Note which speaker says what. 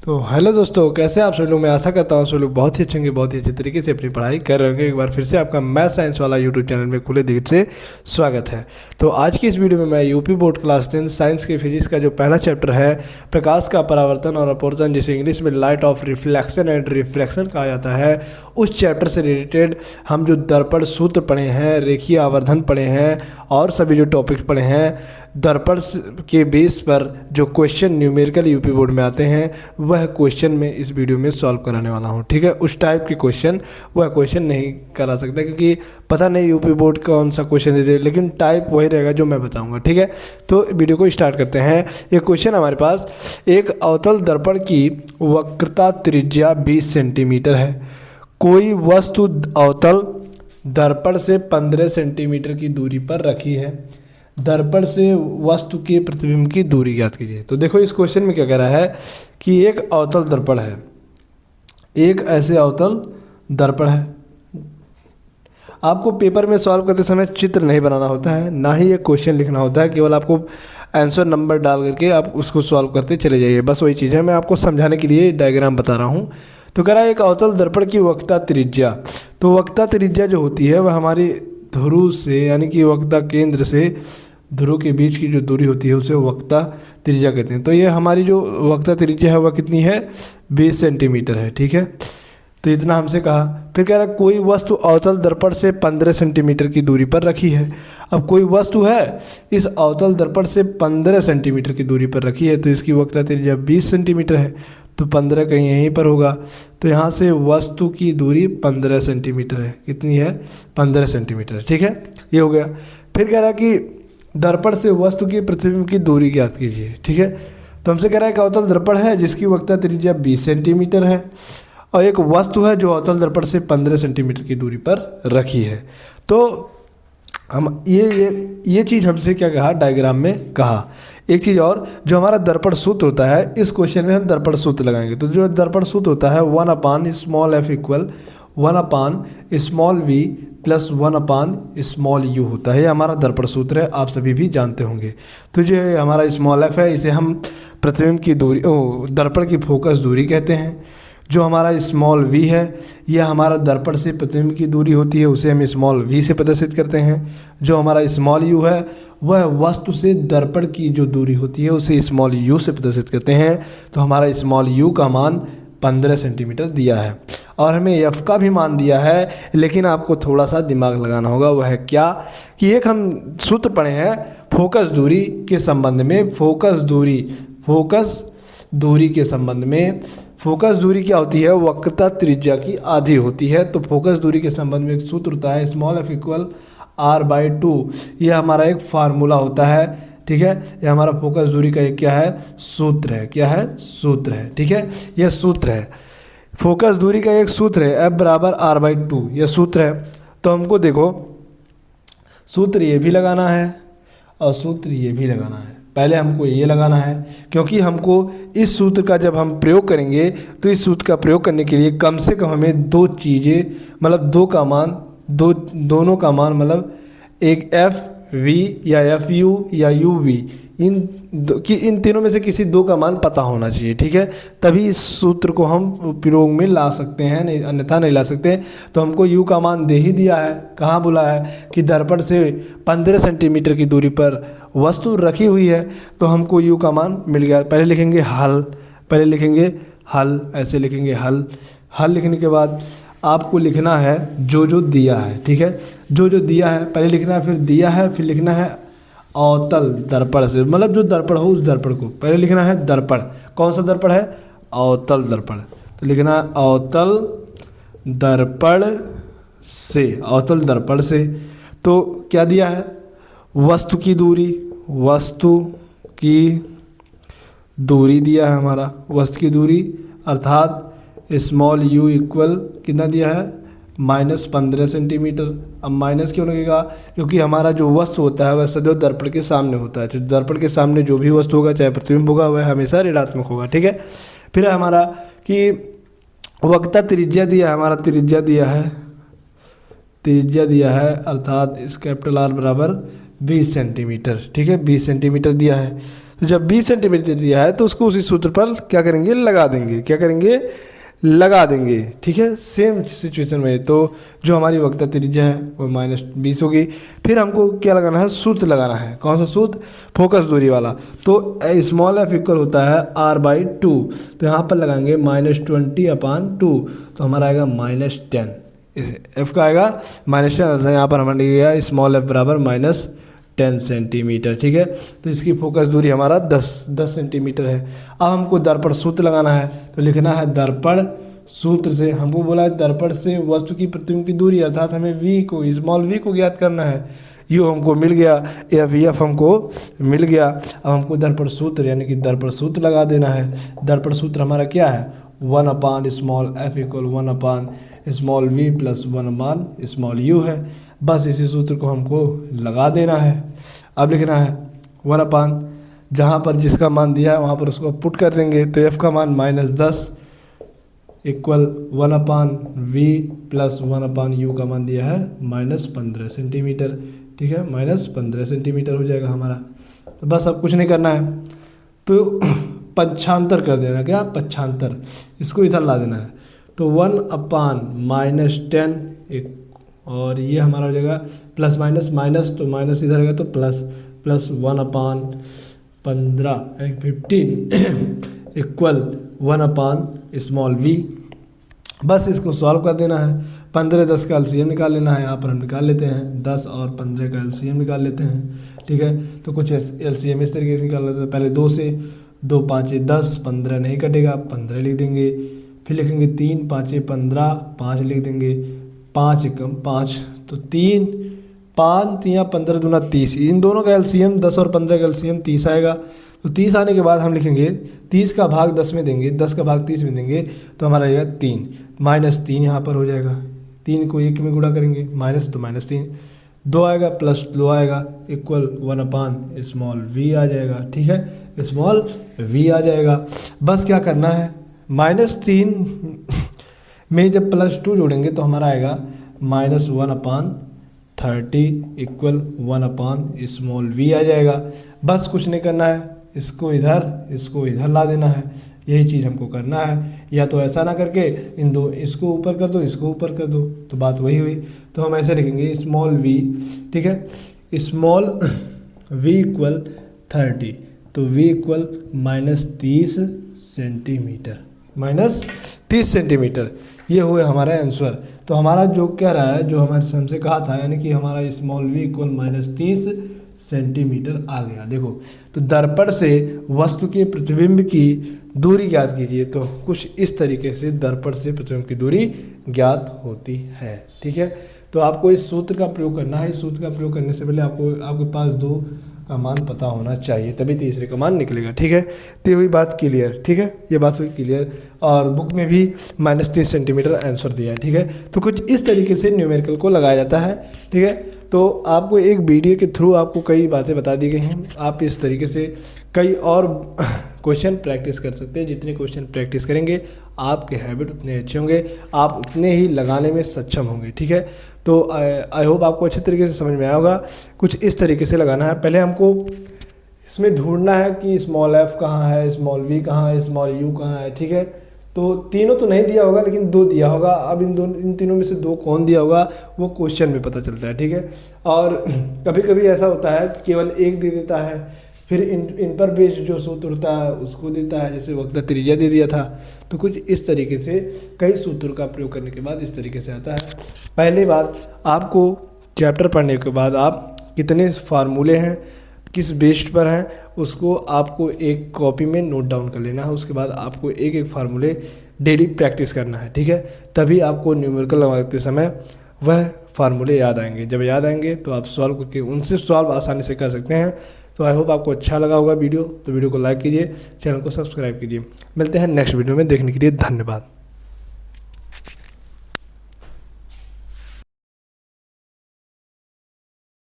Speaker 1: तो हेलो दोस्तों, कैसे आप सभी लोग। मैं आशा करता हूँ सभी लोग बहुत ही अच्छे होंगे, बहुत ही अच्छे तरीके से अपनी पढ़ाई कर रहे होंगे। एक बार फिर से आपका मैथ साइंस वाला यूट्यूब चैनल में खुले दिल से स्वागत है। तो आज की इस वीडियो में मैं यूपी बोर्ड क्लास 10 साइंस के फिजिक्स का जो पहला चैप्टर है, प्रकाश का परावर्तन और अपवर्तन, जिसे इंग्लिश में light of reflection and refraction कहा जाता है, उस चैप्टर से रिलेटेड हम जो दर्पण सूत्र पढ़े हैं, रेखीय आवर्धन पढ़े हैं और सभी जो टॉपिक पढ़े हैं, दर्पण के बेस पर जो क्वेश्चन न्यूमेरिकल यूपी बोर्ड में आते हैं, वह क्वेश्चन मैं इस वीडियो में सॉल्व कराने वाला हूं। ठीक है, उस टाइप के क्वेश्चन वह क्वेश्चन नहीं करा सकता, क्योंकि पता नहीं यूपी बोर्ड कौन सा क्वेश्चन दे दे, लेकिन टाइप वही रहेगा जो मैं बताऊंगा। ठीक है, तो वीडियो को स्टार्ट करते हैं। एक क्वेश्चन हमारे पास, एक अवतल दर्पण की वक्रता त्रिज्या 20 सेंटीमीटर है। कोई वस्तु अवतल दर्पण से 15 सेंटीमीटर की दूरी पर रखी है। दर्पण से वस्तु के प्रतिबिंब की दूरी ज्ञात कीजिए। तो देखो, इस क्वेश्चन में क्या कह रहा है कि एक अवतल दर्पण है, एक ऐसे अवतल दर्पण है। आपको पेपर में सॉल्व करते समय चित्र नहीं बनाना होता है, ना ही एक क्वेश्चन लिखना होता है, केवल आपको आंसर नंबर डाल करके आप उसको सॉल्व करते चले जाइए। बस वही चीज़ है, मैं आपको समझाने के लिए डायग्राम बता रहा हूँ। तो कह रहा है एक अवतल दर्पण की वक्रता त्रिज्या। तो वक्रता त्रिज्या जो होती है वह हमारी ध्रुव से, यानी कि वक्रता केंद्र से ध्रुव के बीच की जो दूरी होती है उसे वक्रता त्रिज्या कहते हैं। तो ये हमारी जो वक्रता त्रिज्या है वह कितनी है, 20 सेंटीमीटर है। ठीक है, तो इतना हमसे कहा। फिर कह रहा है कोई वस्तु अवतल दर्पण से 15 सेंटीमीटर की दूरी पर रखी है। अब कोई वस्तु है इस अवतल दर्पण से 15 सेंटीमीटर की दूरी पर रखी है, तो इसकी वक्रता त्रिज्या 20 सेंटीमीटर है, तो 15 कहीं यहीं पर होगा। तो यहाँ से वस्तु की दूरी 15 सेंटीमीटर है। कितनी है, 15 सेंटीमीटर। ठीक है, ये हो गया। फिर कह रहा है कि दर्पण से वस्तु की प्रतिबिंब की दूरी ज्ञात कीजिए। ठीक है, तो हमसे कह रहा है कि अवतल दर्पण है जिसकी वक्रता त्रिज्या 20 सेंटीमीटर है और एक वस्तु है जो अवतल दर्पण से 15 सेंटीमीटर की दूरी पर रखी है। तो हम ये चीज़ हमसे क्या कहा, डायग्राम में कहा। एक चीज़ और, जो हमारा दर्पण सूत्र होता है, इस क्वेश्चन में हम दर्पण सूत्र लगाएंगे। तो जो दर्पण सूत्र होता है 1/f equal 1/v plus 1/u होता है। ये हमारा दर्पण सूत्र है, आप सभी भी जानते होंगे। तो जो हमारा f है, इसे हम प्रतिबिंब की दूरी, दर्पण की फोकस दूरी कहते हैं। जो हमारा v है, यह हमारा दर्पण से प्रतिबिंब की दूरी होती है, उसे हम v से प्रदर्शित करते हैं। जो हमारा u है, वह वस्तु से दर्पण की जो दूरी होती है उसे u से प्रदर्शित करते हैं। तो हमारा u का मान 15 सेंटीमीटर दिया है और हमें f का भी मान दिया है, लेकिन आपको थोड़ा सा दिमाग लगाना होगा। वह है क्या कि एक हम सूत्र पढ़े हैं फोकस दूरी के संबंध में। फोकस दूरी के संबंध में, फोकस दूरी क्या होती है, वक्रता त्रिज्या की आधी होती है। तो फोकस दूरी के संबंध में एक सूत्र होता है f इक्वल r/2। यह हमारा एक फार्मूला होता है। ठीक है, यह हमारा फोकस दूरी का एक क्या है, सूत्र है। क्या है, सूत्र है। ठीक है, यह सूत्र है, फोकस दूरी का एक सूत्र है, f बराबर r/2, यह सूत्र है। तो हमको देखो, सूत्र ये भी लगाना है और सूत्र ये भी लगाना है। पहले हमको ये लगाना है, क्योंकि हमको इस सूत्र का जब हम प्रयोग करेंगे, तो इस सूत्र का प्रयोग करने के लिए कम से कम हमें दो चीज़ें, मतलब दोनों का मान, मतलब एक FV या FU या UV, इन तीनों में से किसी दो का मान पता होना चाहिए। ठीक है, तभी इस सूत्र को हम प्रयोग में ला सकते हैं, नहीं अन्यथा नहीं ला सकते। तो हमको U का मान दे ही दिया है। कहाँ बोला है कि दर्पण से 15 सेंटीमीटर की दूरी पर वस्तु रखी हुई है, तो हमको U का मान मिल गया। पहले लिखेंगे हल, ऐसे लिखेंगे हल लिखने के बाद आपको लिखना है जो दिया है। ठीक है, जो दिया है पहले लिखना है, फिर दिया है, फिर लिखना है अवतल दर्पण से, मतलब जो दर्पण हो उस दर्पण को पहले लिखना है। दर्पण कौन सा दर्पण है, अवतल दर्पण। तो लिखना है अवतल दर्पण से। तो क्या दिया है, वस्तु की दूरी दिया है हमारा, वस्तु की दूरी, अर्थात u इक्वल कितना दिया है, -15 सेंटीमीटर। अब माइनस क्यों लगेगा, क्योंकि हमारा जो वस्तु होता है वह सदैव दर्पण के सामने होता है। तो दर्पण के सामने जो भी वस्तु होगा, चाहे प्रतिबिंब होगा, वह हमेशा ऋणात्मक होगा। ठीक है, फिर हमारा कि वक्रता त्रिज्या दिया है, हमारा त्रिज्या दिया है, अर्थात इस R बराबर 20 सेंटीमीटर। ठीक है, 20 सेंटीमीटर दिया है। तो जब 20 सेंटीमीटर दिया है तो उसको उसी सूत्र पर क्या करेंगे, लगा देंगे, क्या करेंगे, लगा देंगे। ठीक है, सेम सिचुएशन में तो जो हमारी वक्रता त्रिज्या है वो -20 होगी। फिर हमको क्या लगाना है, सूत्र लगाना है। कौन सा सूत्र, फोकस दूरी वाला। तो स्मॉल एफ इक्वल होता है r/2, तो यहाँ पर लगाएंगे -20/2, तो हमारा आएगा -10। एफ का आएगा -10, यहाँ पर हमारा लिखा गया स्मॉल एफ बराबर -10 सेंटीमीटर। ठीक है, तो इसकी फोकस दूरी हमारा 10 सेंटीमीटर है। अब हमको दर्पण सूत्र लगाना है, तो लिखना है दर्पण सूत्र से, हमको बोला है दर्पण से वस्तु की प्रतिबिंब की दूरी, अर्थात हमें v को, स्मॉल v को ज्ञात करना है। यू हमको मिल गया, या वी एफ हमको मिल गया। अब हमको दर्पण सूत्र यानी कि दर्पण सूत्र लगा देना है। दर्पण सूत्र हमारा क्या है, 1 small f equal 1 small v plus 1 small u है। बस इसी सूत्र को हमको लगा देना है। अब लिखना है 1 जहाँ पर जिसका मान दिया है वहाँ पर उसको पुट कर देंगे, तो एफ का मान -10 इक्वल 1/v प्लस 1/u का मान दिया है -15 सेंटीमीटर। ठीक है, -15 सेंटीमीटर हो जाएगा हमारा। तो बस अब कुछ नहीं करना है, तो पक्षांतर कर देना, क्या पक्षांतर, इसको इधर ला देना है। तो 1/-10 एक, और ये हमारा हो जाएगा प्लस माइनस, तो माइनस इधर आएगा तो प्लस 1/15 यानी 15 इक्वल 1 स्मॉल वी। बस इसको सॉल्व कर देना है। 15-10 का एलसीएम निकाल लेना है, यहाँ पर हम निकाल लेते हैं। 10 और 15 का एलसीएम निकाल लेते हैं। ठीक है, तो कुछ एलसीएम इस तरीके से निकाल लेते हैं। पहले 2 से, 2 5 10, 15 नहीं कटेगा, 15 लिख देंगे। फिर लिखेंगे 3 5 15, 5 लिख देंगे, 5 एकम 5, तो 3 5 या 15 दूना 30, इन दोनों का एलसीएम 10 और 15 का एलसीएम 30 आएगा। तो 30 आने के बाद हम लिखेंगे 30 का भाग 10 में देंगे, 10 का भाग 30 में देंगे, तो हमारा आएगा 3 -3 यहाँ पर हो जाएगा। 3 को 1 में गुणा करेंगे, माइनस तो -3, 2 आएगा प्लस 2 आएगा इक्वल 1 स्मॉल वी आ जाएगा। ठीक है, स्मॉल वी आ जाएगा। बस क्या करना है, -3 में जब +2 जोड़ेंगे तो हमारा आएगा -1/30 इक्वल 1 स्मॉल वी आ जाएगा। बस कुछ नहीं करना है, इसको इधर ला देना है। यही चीज़ हमको करना है, या तो ऐसा ना करके इन दो, इसको ऊपर कर दो, इसको ऊपर कर दो, तो बात वही हुई। तो हम ऐसे लिखेंगे स्मॉल वी। ठीक है, स्मॉल वी इक्वल 30, तो वी इक्वल -30 सेंटीमीटर, -30 सेंटीमीटर। ये हुए हमारा आंसर। तो हमारा जो कह रहा है, जो हमारे हमसे कहा था, यानी कि हमारा स्मॉल वी इक्वल -30 सेंटीमीटर आ गया। देखो, तो दर्पण से वस्तु के प्रतिबिंब की दूरी ज्ञात कीजिए। तो कुछ इस तरीके से दर्पण से प्रतिबिंब की दूरी ज्ञात होती है। ठीक है, तो आपको इस सूत्र का प्रयोग करना है। इस सूत्र का प्रयोग करने से पहले आपके पास 2 का मान पता होना चाहिए, तभी तीसरे का मान निकलेगा। ठीक है, तो ये हुई बात क्लियर। ठीक है, ये बात हुई क्लियर, और बुक में भी -30 सेंटीमीटर आंसर दिया है। ठीक है, तो कुछ इस तरीके से न्यूमेरिकल को लगाया जाता है। ठीक है, तो आपको एक वीडियो के थ्रू आपको कई बातें बता दी गई हैं। आप इस तरीके से कई और क्वेश्चन प्रैक्टिस कर सकते हैं। जितने क्वेश्चन प्रैक्टिस करेंगे आपके हैबिट उतने अच्छे होंगे, आप उतने ही लगाने में सक्षम होंगे। ठीक है, तो आई होप आपको अच्छे तरीके से समझ में आया होगा। कुछ इस तरीके से लगाना है। पहले हमको इसमें ढूंढना है कि स्मॉल एफ कहाँ है, स्मॉल वी कहाँ है, स्मॉल यू कहाँ है। ठीक है, तो तीनों तो नहीं दिया होगा, लेकिन 2 दिया होगा। अब इन तीनों में से 2 कौन दिया होगा वो क्वेश्चन में पता चलता है। ठीक है, और कभी कभी ऐसा होता है केवल 1 दे देता है, फिर इन पर बेस्ड जो सूत्र होता है उसको देता है, जैसे वक्रता त्रिज्या दे दिया था। तो कुछ इस तरीके से कई सूत्रों का प्रयोग करने के बाद इस तरीके से आता है। पहली बात, आपको चैप्टर पढ़ने के बाद आप कितने फार्मूले हैं, किस बेस्ड पर हैं, उसको आपको एक कॉपी में नोट डाउन कर लेना है। उसके बाद आपको एक फार्मूले डेली प्रैक्टिस करना है। ठीक है, तभी आपको न्यूमेरिकल लगाते समय वह फार्मूले याद आएंगे। जब याद आएंगे तो आप सॉल्व करके उनसे सॉल्व आसानी से कर सकते हैं। तो आई होप आपको अच्छा लगा होगा वीडियो। तो वीडियो को लाइक कीजिए, चैनल को सब्सक्राइब कीजिए। मिलते हैं नेक्स्ट वीडियो में, देखने के लिए धन्यवाद।